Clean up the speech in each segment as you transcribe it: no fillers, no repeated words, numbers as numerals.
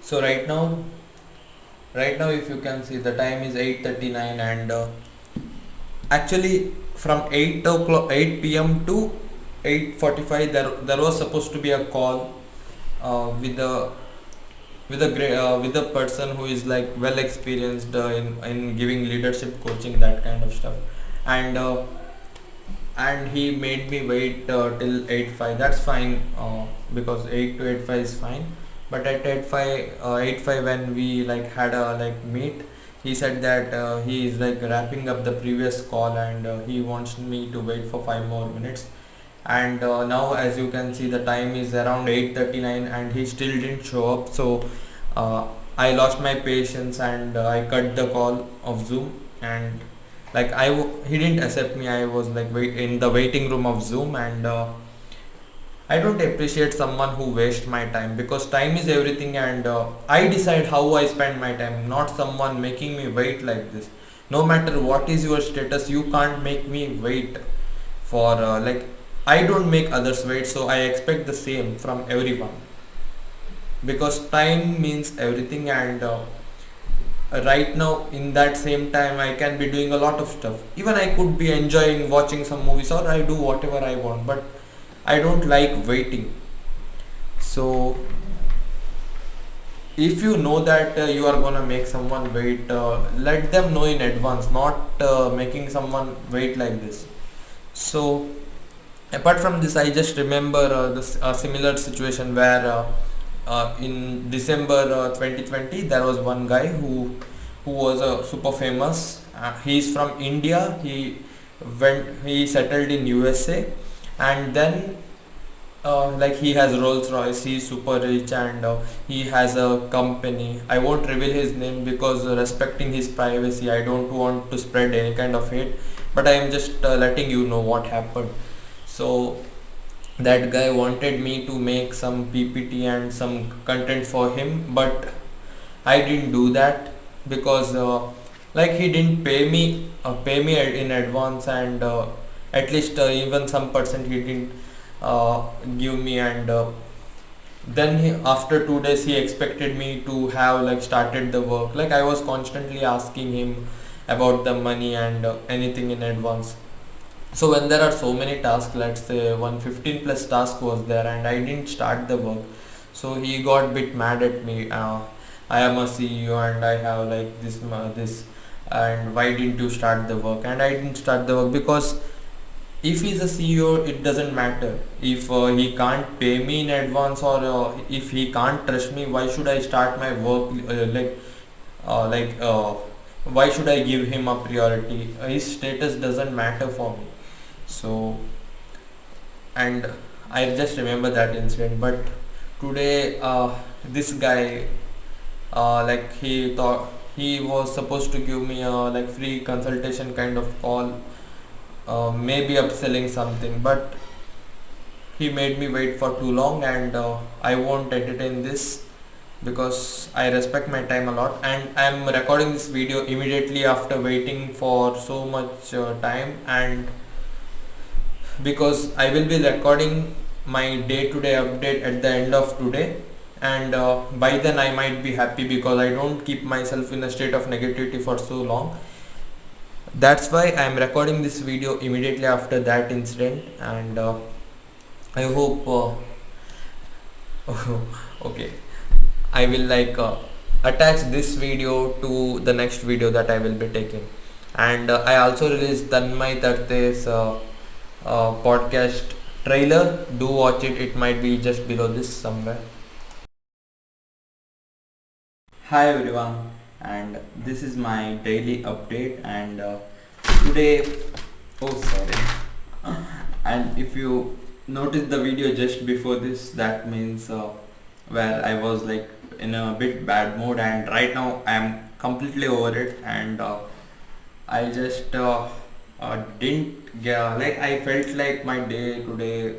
So right now, if you can see, the time is 8:39, and actually from 8 to 8:45, there was supposed to be a call with the person who is like well experienced in giving leadership coaching, that kind of stuff, and he made me wait till 8:05. That's fine, because 8 to 8:05 is fine. But at 8:05 when we like had a like meet, he said that he is like wrapping up the previous call, and he wants me to wait for 5 more minutes. And now, as you can see, the time is around 8:39 and he still didn't show up. So uh, I lost my patience, and I cut the call of Zoom. And like he didn't accept me. I was like in the waiting room of Zoom, and I don't appreciate someone who wastes my time, because time is everything, and I decide how I spend my time, not someone making me wait like this. No matter what is your status, you can't make me wait for I don't make others wait, so I expect the same from everyone, because time means everything. And right now, in that same time, I can be doing a lot of stuff. Even I could be enjoying watching some movies, or I do whatever I want, but I don't like waiting. So if you know that you are gonna make someone wait, let them know in advance, not making someone wait like this. So apart from this, I just remember this similar situation where in December 2020, there was one guy who was super famous. He's from India. He settled in USA, and then like he has Rolls Royce. He's super rich, and he has a company. I won't reveal his name because respecting his privacy, I don't want to spread any kind of hate. But I am just letting you know what happened. So that guy wanted me to make some PPT and some content for him, but I didn't do that because like he didn't pay me in advance, and at least even some percent he didn't give me. And then after 2 days he expected me to have like started the work. Like I was constantly asking him about the money and anything in advance. So when there are so many tasks, let's say 115 plus task was there, and I didn't start the work, so he got bit mad at me. I am a CEO and I have like this, and why didn't you start the work? And I didn't start the work because if he's a CEO, it doesn't matter. If he can't pay me in advance, or if he can't trust me, why should I start my work? Like why should I give him a priority? His status doesn't matter for me. So, and I just remember that incident. But today, this guy, like he thought he was supposed to give me a like free consultation kind of call, maybe upselling something, but he made me wait for too long, and I won't entertain this because I respect my time a lot, and I'm recording this video immediately after waiting for so much time. And because I will be recording my day-to-day update at the end of today, and by then I might be happy because I don't keep myself in a state of negativity for so long. That's why I am recording this video immediately after that incident. And I hope okay, I will like attach this video to the next video that I will be taking. And I also released Tanmay Tarte's podcast trailer. Do watch it. It might be just below this somewhere. Hi everyone, and this is my daily update. And today, oh sorry, and if you notice the video just before this, that means where I was like in a bit bad mood, and right now I am completely over it. And I just didn't get like I felt like my day today.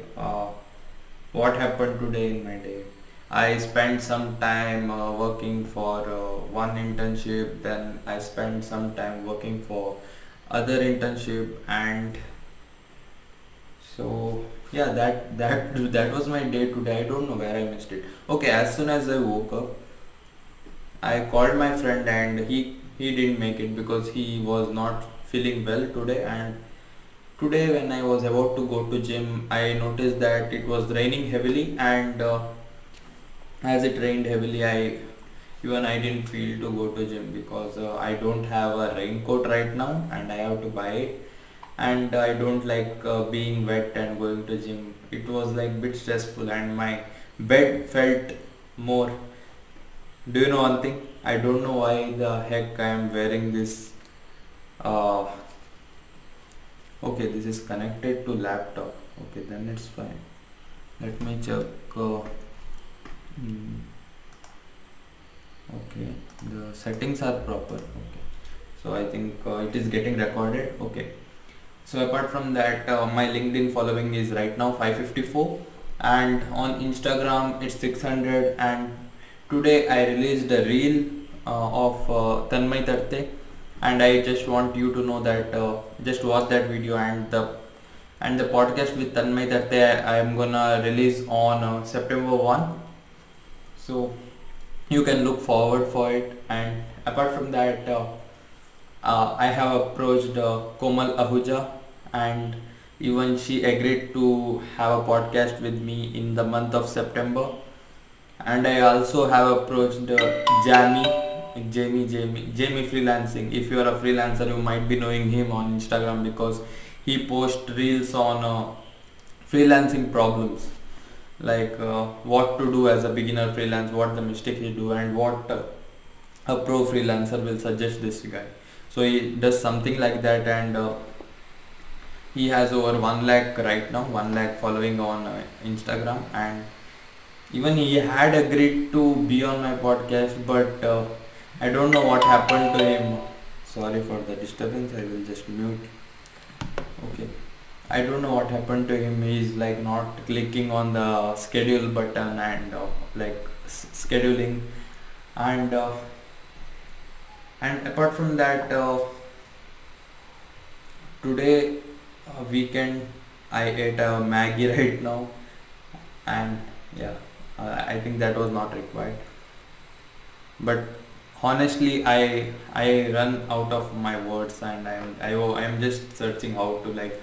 What happened today in my day? I spent some time working for one internship, then I spent some time working for other internship, and so yeah, that was my day today. I don't know where I missed it. Okay, as soon as I woke up, I called my friend and he didn't make it because he was not feeling well today. And today when I was about to go to gym, I noticed that it was raining heavily, and as it rained heavily, I didn't feel to go to gym because I don't have a raincoat right now and I have to buy it, and I don't like being wet and going to gym. It was like bit stressful and my bed felt more. Do you know one thing? I don't know why the heck I am wearing this. Uh, okay, this is connected to laptop. Okay, then it's fine. Let me check. Hmm, okay, the settings are proper. Okay, so I think it is getting recorded. Okay. So apart from that, my LinkedIn following is right now 554, and on Instagram it's 600. And today I released a reel of Tanmay Tarte, and I just want you to know that just watch that video. And the podcast with Tanmay Tarte I am gonna release on September 1, so you can look forward for it. And apart from that, I have approached Komal Ahuja, and even she agreed to have a podcast with me in the month of September. And I also have approached Jamie Freelancing. If you are a freelancer, you might be knowing him on Instagram because he posts reels on freelancing problems, like what to do as a beginner freelance, what the mistake you do, and what a pro freelancer will suggest this guy. So he does something like that, and he has over 1 lakh right now, 1 lakh following on Instagram. And even he had agreed to be on my podcast, but I don't know what happened to him. Sorry for the disturbance, I will just mute. Okay, I don't know what happened to him. He's like not clicking on the schedule button and scheduling. And apart from that, today weekend I ate a Maggie right now, and yeah, I think that was not required. But honestly, I run out of my words, and I'm just searching how to like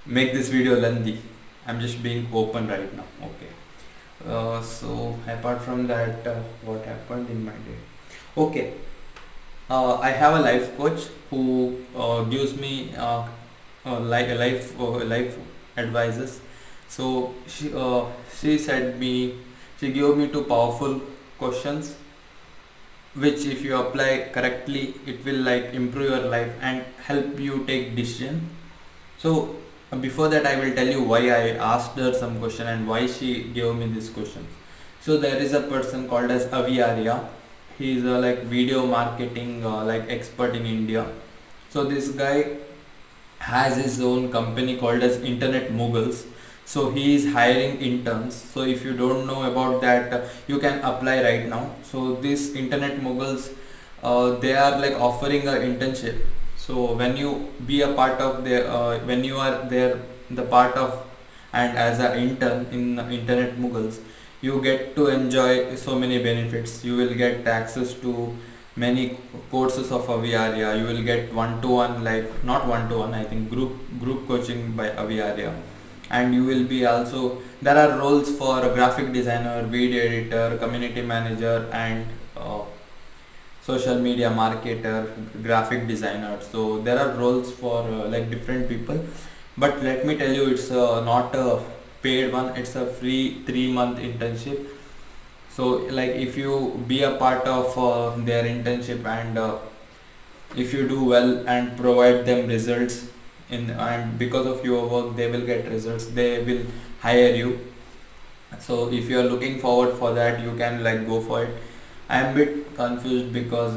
make this video lengthy. I'm just being open right now. Okay. So apart from that, what happened in my day? Okay. I have a life coach who gives me like a life advices. So she said me, she gave me two powerful questions, which if you apply correctly, it will like improve your life and help you take decision. So before that, I will tell you why I asked her some question and why she gave me this question. So there is a person called as Avi Arya. He is a like video marketing like expert in India. So this guy has his own company called as Internet Mughals. So he is hiring interns. So if you don't know about that, you can apply right now. So this Internet Mughals, they are like offering a internship. So when you be a part of their, when you are there, the part of and as an intern in Internet Mughals, you get to enjoy so many benefits. You will get access to many courses of Aviaria. You will get one-to-one, like not one-to-one, I think group coaching by Aviaria. And you will be also, there are roles for a graphic designer, video editor, community manager, and social media marketer, graphic designer. So there are roles for like different people. But let me tell you, it's not a paid one, it's a free 3-month internship. So like if you be a part of their internship, and if you do well and provide them results in, and because of your work they will get results, they will hire you. So if you are looking forward for that, you can like go for it. I am a bit confused because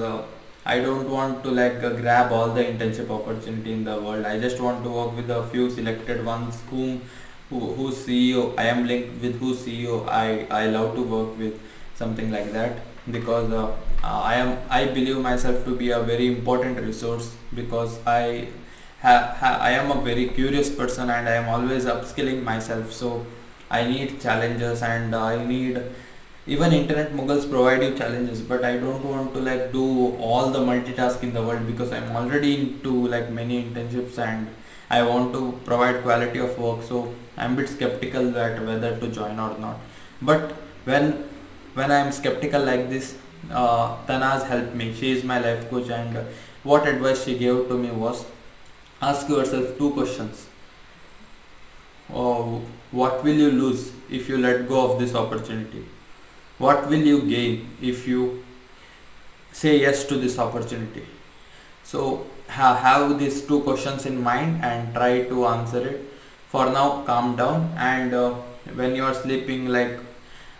I don't want to like grab all the internship opportunity in the world. I just want to work with a few selected ones whose CEO I am linked with, whose CEO I love to work with, something like that. Because I believe myself to be a very important resource, because I am a very curious person and I am always upskilling myself. So I need challenges, and I need Even internet muggles provide you challenges, but I don't want to like do all the multitask in the world, because I'm already into like many internships and I want to provide quality of work. So I'm a bit skeptical that whether to join or not. But when I'm skeptical like this, Tanaz helped me. She is my life coach, and what advice she gave to me was, ask yourself two questions. uh, what will you lose if you let go of this opportunity? What will you gain if you say yes to this opportunity? So have these two questions in mind and try to answer it. For now, calm down, and when you are sleeping, like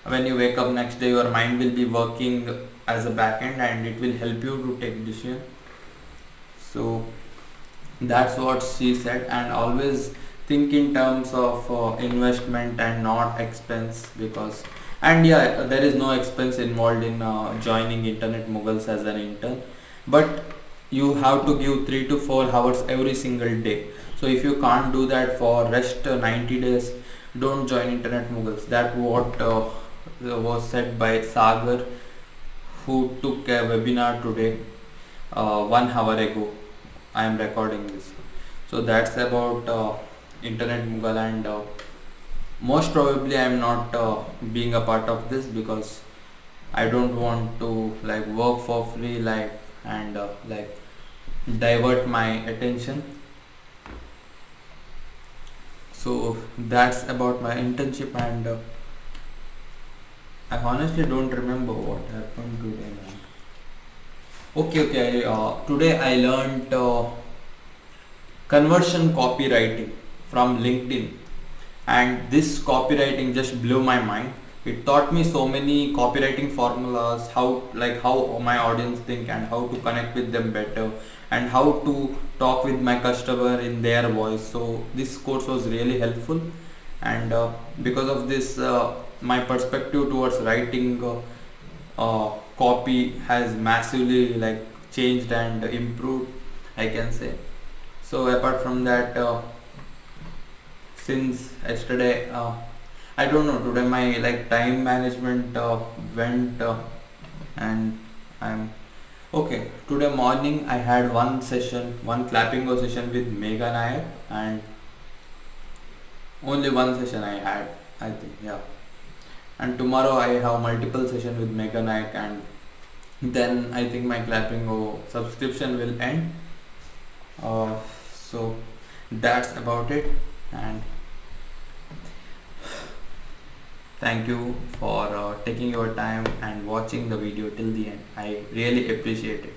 when you wake up next day, your mind will be working as a backend and it will help you to take decision. So that's what she said. And always think in terms of investment and not expense, because, and yeah, there is no expense involved in joining internet muggles as an intern, but you have to give 3 to 4 hours every single day. So if you can't do that for rest 90 days, don't join internet muggles. That what was said by Sagar, who took a webinar today, 1 hour ago. I am recording this. So that's about internet mughal, and most probably I am not being a part of this, because I don't want to like work for free, like, and like divert my attention. So that's about my internship, and I honestly don't remember what happened today, man. Okay. Today I learned conversion copywriting from LinkedIn, and this copywriting just blew my mind. It taught me so many copywriting formulas, how my audience think and how to connect with them better, and how to talk with my customer in their voice. So this course was really helpful, and because of this, my perspective towards writing copy has massively like changed and improved, I can say. So apart from that, since yesterday, I don't know, today my like time management went, and I'm okay. Today morning I had one clapping go session with Megha Nair, and only one session I had, I think, yeah. And tomorrow I have multiple session with Megha Nair, and then I think my clapping go subscription will end. So that's about it, and thank you for taking your time and watching the video till the end. I really appreciate it,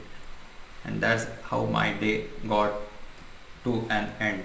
and that's how my day got to an end.